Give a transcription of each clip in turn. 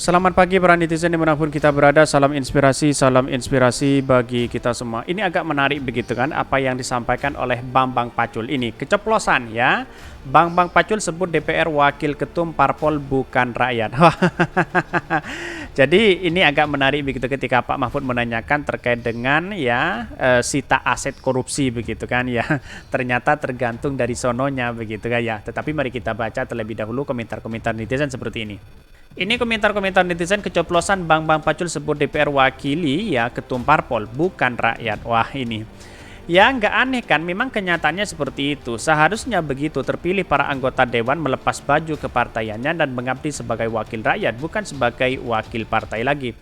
Selamat pagi para netizen dimanapun kita berada, salam inspirasi bagi kita semua. Ini agak menarik begitu kan, apa yang disampaikan oleh Bambang Pacul ini, keceplosan ya. Bambang Pacul sebut DPR wakil ketum parpol bukan rakyat. Jadi ini agak menarik begitu ketika Pak Mahfud menanyakan terkait dengan ya sita aset korupsi begitu kan ya. Ternyata tergantung dari sononya begitu kan ya. Tetapi mari kita baca terlebih dahulu komentar-komentar netizen seperti ini. Ini komentar-komentar netizen keceplosan Bambang Pacul sebut DPR wakili ya ketum parpol bukan rakyat. Wah ini ya nggak aneh kan, memang kenyataannya seperti itu. Seharusnya begitu, terpilih para anggota dewan melepas baju kepartaiannya dan mengabdi sebagai wakil rakyat, bukan sebagai wakil partai lagi.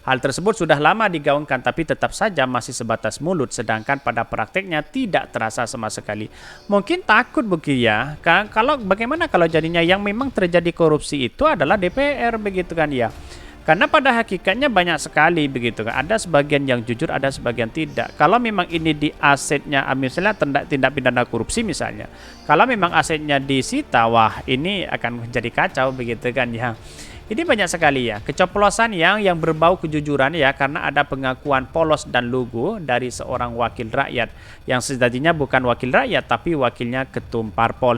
Hal tersebut sudah lama digaungkan tapi tetap saja masih sebatas mulut, sedangkan pada prakteknya tidak terasa sama sekali. Mungkin takut begitu ya, kalau bagaimana kalau jadinya yang memang terjadi korupsi itu adalah DPR begitu kan ya. Karena pada hakikatnya banyak sekali begitu kan. Ada sebagian yang jujur, ada sebagian tidak. Kalau memang ini di asetnya, misalnya tindak pidana korupsi misalnya. Kalau memang asetnya disita, wah ini akan menjadi kacau begitu kan ya. Ini banyak sekali ya keceplosan yang berbau kejujuran ya, karena ada pengakuan polos dan lugu dari seorang wakil rakyat yang sejatinya bukan wakil rakyat tapi wakilnya ketum parpol.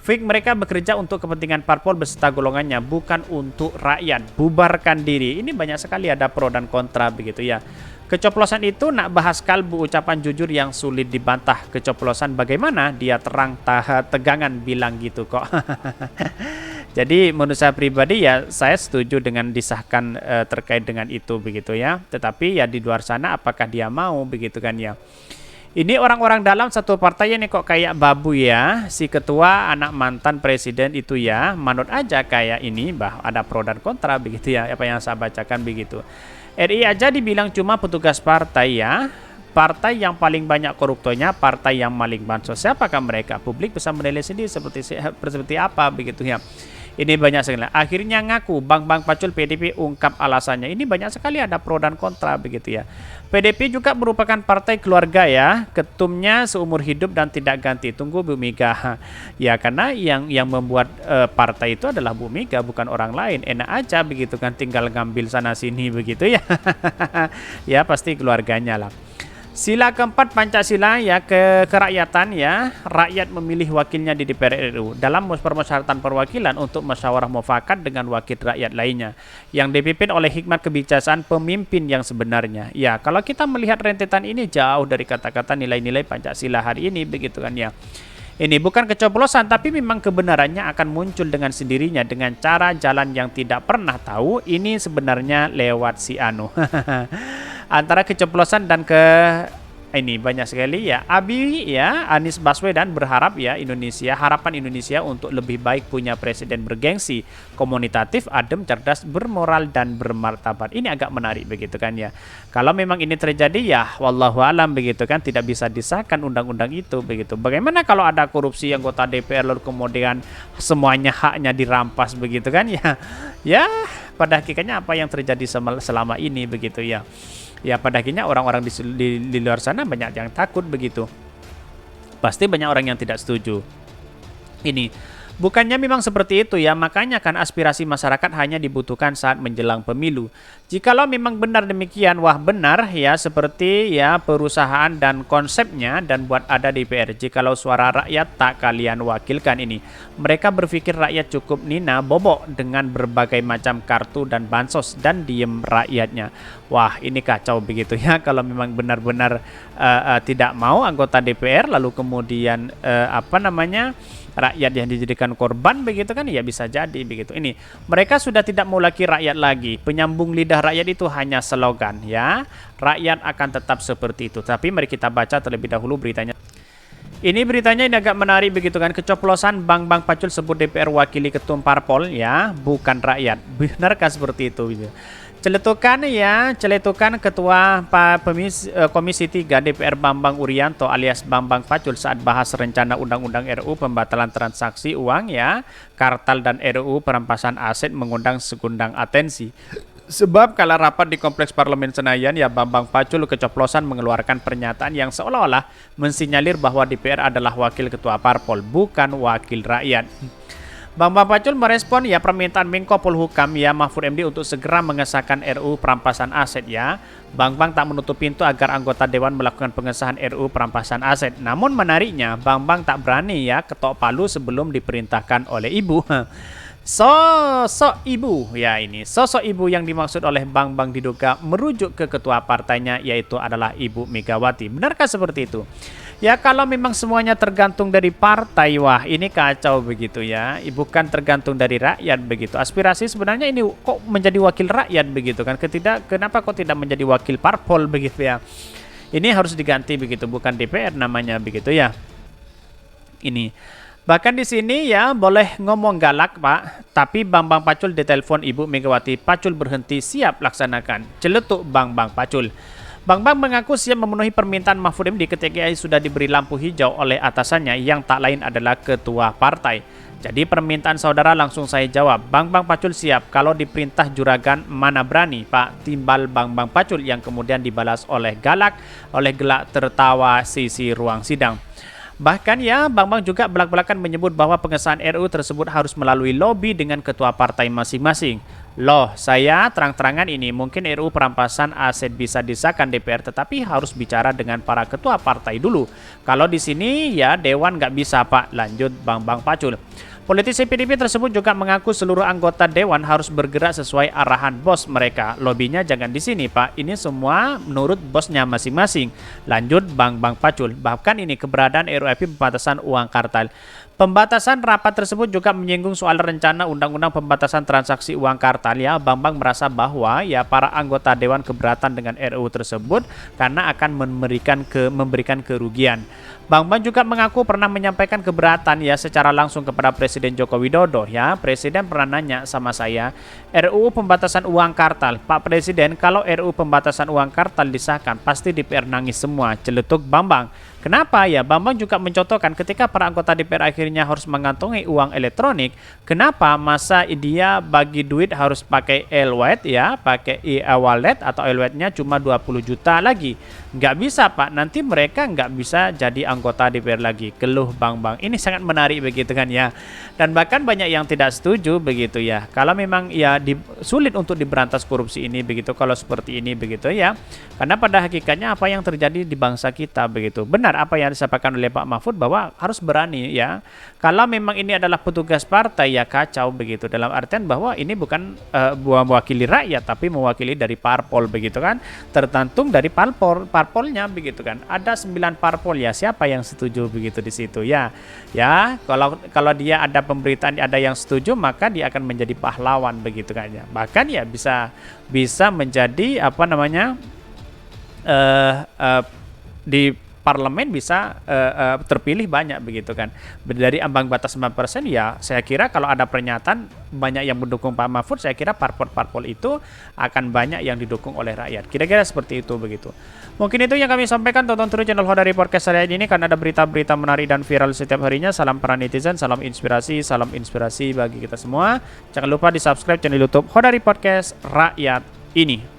Fik mereka bekerja untuk kepentingan parpol beserta golongannya, bukan untuk rakyat. Bubarkan diri. Ini banyak sekali ada pro dan kontra begitu ya. Keceplosan itu nak bahas kalbu, ucapan jujur yang sulit dibantah. Keceplosan bagaimana? Dia terang tegangan bilang gitu kok. Jadi menurut saya pribadi ya saya setuju dengan disahkan terkait dengan itu begitu ya. Tetapi ya di luar sana apakah dia mau begitu kan ya. Ini orang-orang dalam satu partai ini kok kayak babu ya. Si ketua anak mantan presiden itu ya, manut aja kayak ini, ada pro dan kontra begitu ya, apa yang saya bacakan begitu. RI aja dibilang cuma petugas partai ya. Partai yang paling banyak koruptornya, partai yang maling bansos. Siapakah mereka? Publik bisa menilai sendiri seperti apa begitu ya. Ini banyak sekali. Akhirnya ngaku Bambang Pacul PDP ungkap alasannya. Ini banyak sekali ada pro dan kontra begitu ya. PDP juga merupakan partai keluarga ya. Ketumnya seumur hidup dan tidak ganti. Tunggu Bu Mega. Ya karena yang membuat partai itu adalah Bu Mega, bukan orang lain. Enak aja begitu kan, tinggal ngambil sana sini begitu ya. Ya pasti keluarganya lah. Sila keempat Pancasila ya, kerakyatan ya, rakyat memilih wakilnya di DPR RI dalam persyaratan perwakilan untuk musyawarah mufakat dengan wakil rakyat lainnya yang dipimpin oleh hikmat kebijaksanaan pemimpin yang sebenarnya. Ya, kalau kita melihat rentetan ini jauh dari kata-kata nilai-nilai Pancasila hari ini begitu kan ya. Ini bukan keceplosan tapi memang kebenarannya akan muncul dengan sendirinya dengan cara jalan yang tidak pernah tahu. Ini sebenarnya lewat si Anu. Antara keceplosan dan ini banyak sekali ya. Abi ya, Anies Baswedan berharap ya harapan Indonesia untuk lebih baik punya presiden bergengsi, komunitatif, adem, cerdas, bermoral dan bermartabat. Ini agak menarik begitu kan ya. Kalau memang ini terjadi ya wallahu alam begitu kan, tidak bisa disahkan undang-undang itu begitu. Bagaimana kalau ada korupsi anggota DPR lalu kemudian semuanya haknya dirampas begitu kan ya. Ya, pada hakikatnya apa yang terjadi selama ini begitu ya. Ya pada akhirnya orang-orang di luar sana banyak yang takut begitu. Pasti banyak orang yang tidak setuju. Ini bukannya memang seperti itu ya, makanya kan aspirasi masyarakat hanya dibutuhkan saat menjelang pemilu. Jikalau memang benar demikian, wah benar ya, seperti ya perusahaan dan konsepnya dan buat ada DPR. Jikalau suara rakyat tak kalian wakilkan ini. Mereka berpikir rakyat cukup nina bobok dengan berbagai macam kartu dan bansos dan diem rakyatnya. Wah ini kacau begitu ya, kalau memang benar-benar tidak mau anggota DPR lalu kemudian rakyat yang dijadikan korban begitu kan ya, bisa jadi begitu. Ini mereka sudah tidak mau lagi rakyat lagi. Penyambung lidah rakyat itu hanya slogan ya. Rakyat akan tetap seperti itu. Tapi mari kita baca terlebih dahulu beritanya. Ini beritanya ini agak menarik begitu kan. Keceplosan Bambang Pacul sebut DPR wakili ketum parpol ya, bukan rakyat. Benarkah seperti itu gitu. Celetukan Ketua Komisi 3 DPR Bambang Urianto alias Bambang Pacul saat bahas rencana Undang-Undang RUU pembatalan transaksi uang ya, kartal dan RUU perampasan aset mengundang segundang atensi. Sebab kala rapat di Kompleks Parlemen Senayan ya, Bambang Pacul keceplosan mengeluarkan pernyataan yang seolah-olah mensinyalir bahwa DPR adalah wakil ketua parpol, bukan wakil rakyat. Bang Pacul merespon ya permintaan Menko Polhukam ya Mahfud MD untuk segera mengesahkan RUU perampasan aset ya. Bang tak menutup pintu agar anggota Dewan melakukan pengesahan RUU perampasan aset. Namun menariknya Bang tak berani ya ketok palu sebelum diperintahkan oleh ibu. Sosok ibu ya ini. Sosok ibu yang dimaksud oleh Bang diduga merujuk ke ketua partainya yaitu adalah Ibu Megawati. Benarkah seperti itu? Ya kalau memang semuanya tergantung dari partai, wah ini kacau begitu ya. Bukan tergantung dari rakyat begitu. Aspirasi sebenarnya ini kok menjadi wakil rakyat begitu kan? Kenapa kok tidak menjadi wakil parpol begitu ya? Ini harus diganti begitu, bukan DPR namanya begitu ya. Ini. Bahkan di sini ya boleh ngomong galak Pak, tapi Bang Pacul ditelepon Ibu Megawati, Pacul berhenti siap laksanakan. Celetuk Bang Pacul. Bang mengaku siap memenuhi permintaan Mahfud MD ketika sudah diberi lampu hijau oleh atasannya yang tak lain adalah ketua partai. Jadi permintaan saudara langsung saya jawab, Bang Pacul siap, kalau diperintah juragan mana berani Pak, timbal Bang Pacul yang kemudian dibalas oleh gelak tertawa sisi ruang sidang. Bahkan ya, Bang juga belak-belakan menyebut bahwa pengesahan RUU tersebut harus melalui lobby dengan ketua partai masing-masing. Loh, saya terang-terangan ini mungkin RUU perampasan aset bisa disahkan DPR, tetapi harus bicara dengan para ketua partai dulu. Kalau di sini ya Dewan nggak bisa Pak, lanjut Bang Pacul. Politisi PDIP tersebut juga mengaku seluruh anggota Dewan harus bergerak sesuai arahan bos mereka. Lobbynya jangan di sini Pak, ini semua menurut bosnya masing-masing. Lanjut Bang Pacul. Bahkan ini keberadaan RUU pembatasan uang kartal. Pembatasan rapat tersebut juga menyinggung soal rencana undang-undang pembatasan transaksi uang kartal ya. Bang merasa bahwa ya para anggota Dewan keberatan dengan RUU tersebut karena akan memberikan kerugian. Bang juga mengaku pernah menyampaikan keberatan ya secara langsung kepada Presiden Joko Widodo ya. Presiden pernah nanya sama saya, RUU pembatasan uang kartal. Pak Presiden, kalau RUU pembatasan uang kartal disahkan pasti DPR nangis semua, celetuk Bang. Kenapa ya? Bang juga mencontohkan ketika para anggota DPR akhirnya harus mengantongi uang elektronik, kenapa masa dia bagi duit harus pakai e-wallet ya, pakai e-wallet atau e-walletnya cuma 20 juta lagi. Nggak bisa Pak, nanti mereka nggak bisa jadi anggota DPR lagi, keluh Bang. Ini sangat menarik begitu kan ya. Dan bahkan banyak yang tidak setuju begitu ya. Kalau memang ya sulit untuk diberantas korupsi ini begitu, kalau seperti ini begitu ya. Karena pada hakikatnya apa yang terjadi di bangsa kita begitu. Benar apa yang disampaikan oleh Pak Mahfud bahwa harus berani ya. Kalau memang ini adalah petugas partai ya kacau begitu. Dalam artian bahwa ini bukan mewakili rakyat tapi mewakili dari parpol begitu kan. Tergantung dari parpolnya begitu kan. Ada 9 parpol ya, siapa yang setuju begitu di situ ya. Ya, kalau dia ada pemberitaan ada yang setuju maka dia akan menjadi pahlawan begitu kan ya. Bahkan ya bisa menjadi apa namanya di parlemen bisa terpilih banyak begitu kan. Dari ambang batas 9% ya saya kira kalau ada pernyataan banyak yang mendukung Pak Mahfud, saya kira parpol-parpol itu akan banyak yang didukung oleh rakyat. Kira-kira seperti itu begitu. Mungkin itu yang kami sampaikan. Tonton terus channel Hodari Podcast hari ini karena ada berita-berita menarik dan viral setiap harinya. Salam para netizen, salam inspirasi bagi kita semua. Jangan lupa di subscribe channel YouTube Hodari Podcast Rakyat ini.